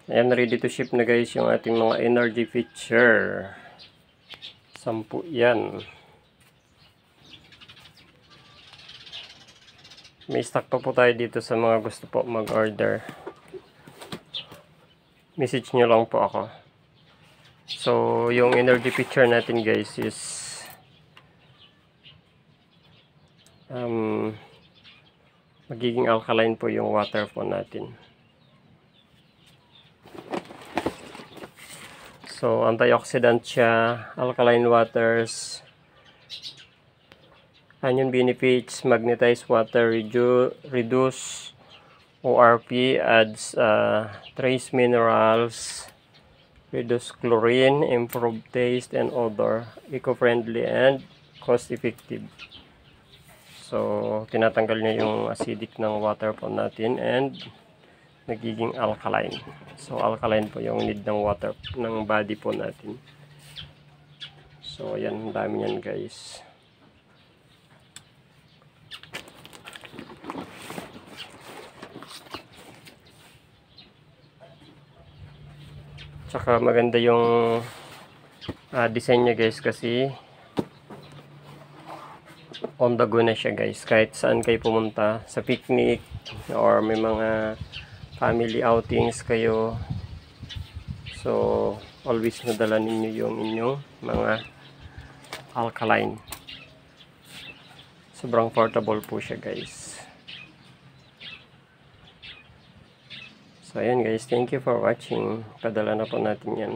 Ayan, ready to ship na guys yung ating mga energy feature. 10 yan. May stock pa po tayo dito sa mga gusto po mag-order. Message nyo lang po ako. So, yung energy feature natin guys is magiging alkaline po yung water po natin. So, antioxidant siya, alkaline waters, anion benefits, magnetized water, reduce ORP, adds trace minerals, reduce chlorine, improve taste and odor, eco-friendly and cost-effective. So, tinatanggal niya yung acidic ng water po natin and nagiging alkaline. So, alkaline po yung need ng water ng body po natin. So, ayan, ang dami yan guys. Tsaka maganda yung design niya guys kasi on the go na siya guys. Kahit saan kayo pumunta, sa picnic or may mga family outings kayo, so always nadala ninyo yung inyong mga alkaline. Sobrang portable po siya guys. So ayan guys, thank you for watching. Padala na po natin yan.